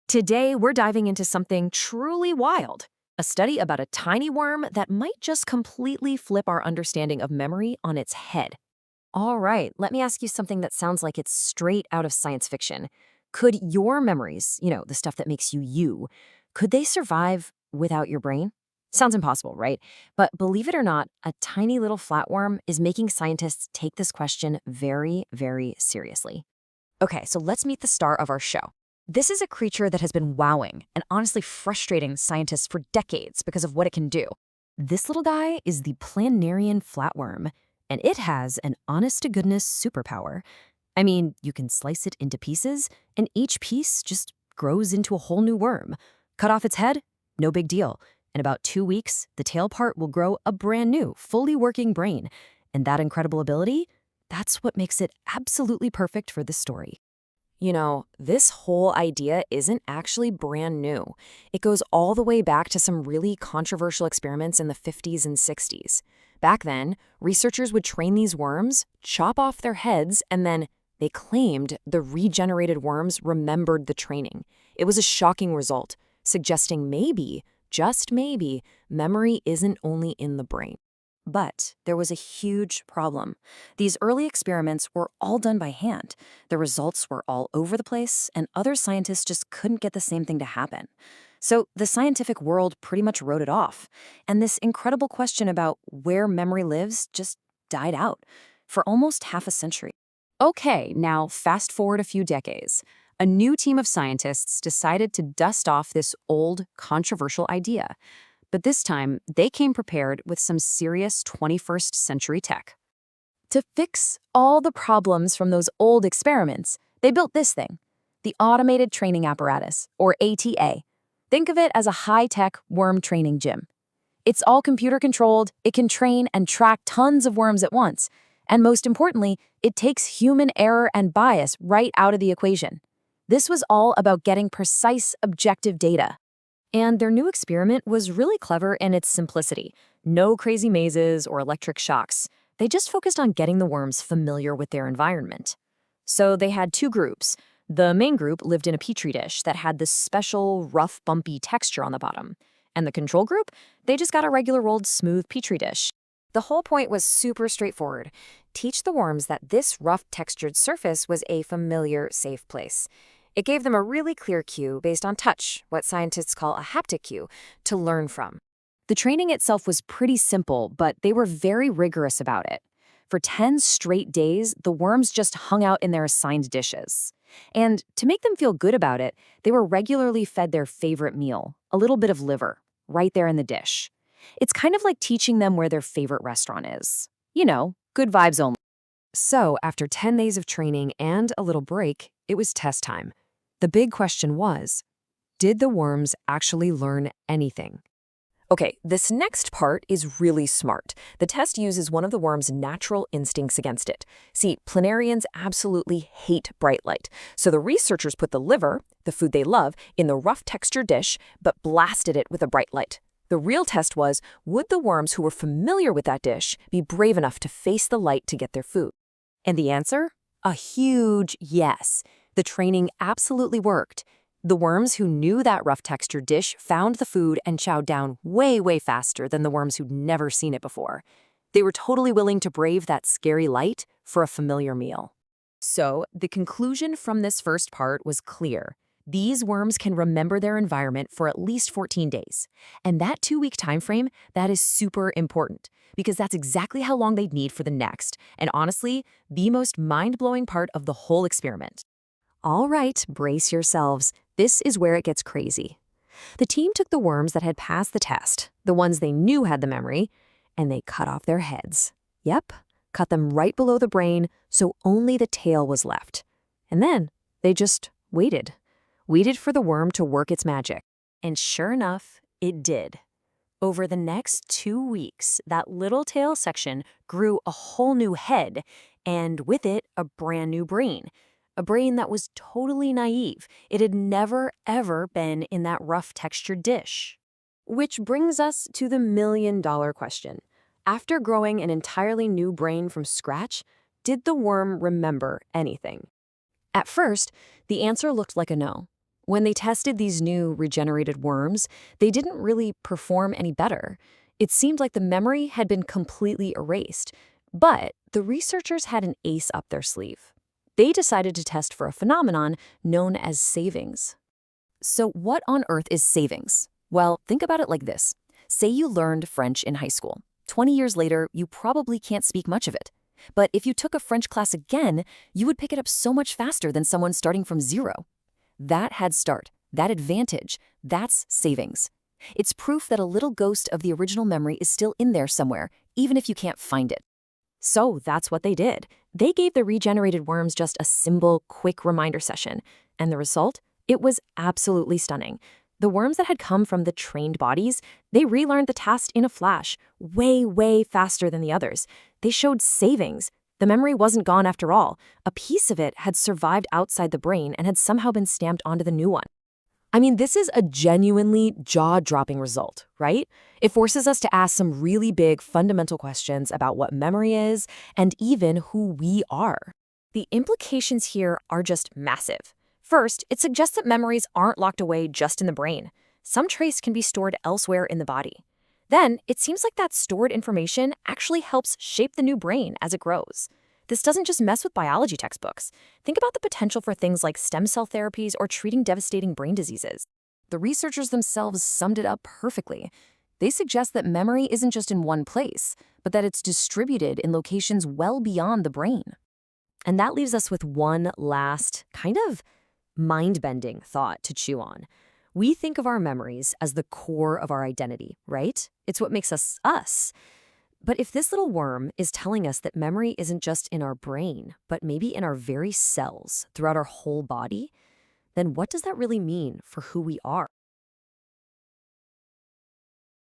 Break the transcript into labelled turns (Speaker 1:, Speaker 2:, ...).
Speaker 1: Today, we're diving into something truly wild, a study about a tiny worm that might just completely flip our understanding of memory on its head. All right, let me ask you something that sounds like it's straight out of science fiction. Could your memories, the stuff that makes you you, could they survive without your brain? Sounds impossible, right? But believe it or not, a tiny little flatworm is making scientists take this question very, very seriously. Okay, so let's meet the star of our show. This is a creature that has been wowing and honestly frustrating scientists for decades because of what it can do. This little guy is the Planarian flatworm, and it has an honest-to-goodness superpower. I mean, you can slice it into pieces, and each piece just grows into a whole new worm. Cut off its head? No big deal. In about 2 weeks, the tail part will grow a brand new, fully working brain. And that incredible ability? That's what makes it absolutely perfect for this story. This whole idea isn't actually brand new. It goes all the way back to some really controversial experiments in the 50s and 60s. Back then, researchers would train these worms, chop off their heads, and then they claimed the regenerated worms remembered the training. It was a shocking result, suggesting maybe, just maybe, memory isn't only in the brain. But there was a huge problem. These early experiments were all done by hand. The results were all over the place, and other scientists just couldn't get the same thing to happen. So the scientific world pretty much wrote it off. And this incredible question about where memory lives just died out for almost half a century. Okay, now fast forward a few decades. A new team of scientists decided to dust off this old, controversial idea. But this time, they came prepared with some serious 21st century tech. To fix all the problems from those old experiments, they built this thing, the Automated Training Apparatus, or ATA. Think of it as a high-tech worm training gym. It's all computer-controlled, it can train and track tons of worms at once, and most importantly, it takes human error and bias right out of the equation. This was all about getting precise, objective data. And their new experiment was really clever in its simplicity. No crazy mazes or electric shocks. They just focused on getting the worms familiar with their environment. So they had two groups. The main group lived in a petri dish that had this special, rough, bumpy texture on the bottom. And the control group, they just got a regular old smooth petri dish. The whole point was super straightforward. Teach the worms that this rough, textured surface was a familiar, safe place. It gave them a really clear cue based on touch, what scientists call a haptic cue, to learn from. The training itself was pretty simple, but they were very rigorous about it. For 10 straight days, the worms just hung out in their assigned dishes. And to make them feel good about it, they were regularly fed their favorite meal, a little bit of liver, right there in the dish. It's kind of like teaching them where their favorite restaurant is. Good vibes only. So, after 10 days of training and a little break, it was test time. The big question was, did the worms actually learn anything? Okay, this next part is really smart. The test uses one of the worm's natural instincts against it. See, planarians absolutely hate bright light. So the researchers put the liver, the food they love, in the rough textured dish, but blasted it with a bright light. The real test was, would the worms who were familiar with that dish be brave enough to face the light to get their food? And the answer? A huge yes. The training absolutely worked. The worms who knew that rough textured dish found the food and chowed down way, way faster than the worms who'd never seen it before. They were totally willing to brave that scary light for a familiar meal. So, the conclusion from this first part was clear. These worms can remember their environment for at least 14 days. And that 2-week time frame, that is super important, because that's exactly how long they'd need for the next, and honestly, the most mind-blowing part of the whole experiment. All right, brace yourselves. This is where it gets crazy. The team took the worms that had passed the test, the ones they knew had the memory, and they cut off their heads. Yep, cut them right below the brain, so only the tail was left. And then they just waited for the worm to work its magic. And sure enough, it did. Over the next 2 weeks, that little tail section grew a whole new head, and with it, a brand new brain. A brain that was totally naive. It had never, ever been in that rough textured dish. Which brings us to the million-dollar question. After growing an entirely new brain from scratch, did the worm remember anything? At first, the answer looked like a no. When they tested these new regenerated worms, they didn't really perform any better. It seemed like the memory had been completely erased. But the researchers had an ace up their sleeve. They decided to test for a phenomenon known as savings. So what on earth is savings? Well, think about it like this. Say you learned French in high school. 20 years later, you probably can't speak much of it. But if you took a French class again, you would pick it up so much faster than someone starting from zero. That head start, that advantage, that's savings. It's proof that a little ghost of the original memory is still in there somewhere, even if you can't find it. So that's what they did. They gave the regenerated worms just a simple, quick reminder session. And the result? It was absolutely stunning. The worms that had come from the trained bodies, they relearned the task in a flash, way, way faster than the others. They showed savings. The memory wasn't gone after all. A piece of it had survived outside the brain and had somehow been stamped onto the new one. I mean, this is a genuinely jaw-dropping result, right? It forces us to ask some really big fundamental questions about what memory is and even who we are. The implications here are just massive. First, it suggests that memories aren't locked away just in the brain. Some trace can be stored elsewhere in the body. Then, it seems like that stored information actually helps shape the new brain as it grows. This doesn't just mess with biology textbooks. Think about the potential for things like stem cell therapies or treating devastating brain diseases. The researchers themselves summed it up perfectly. They suggest that memory isn't just in one place, but that it's distributed in locations well beyond the brain. And that leaves us with one last, kind of mind-bending thought to chew on. We think of our memories as the core of our identity, right? It's what makes us us. But if this little worm is telling us that memory isn't just in our brain, but maybe in our very cells throughout our whole body, then what does that really mean for who we are?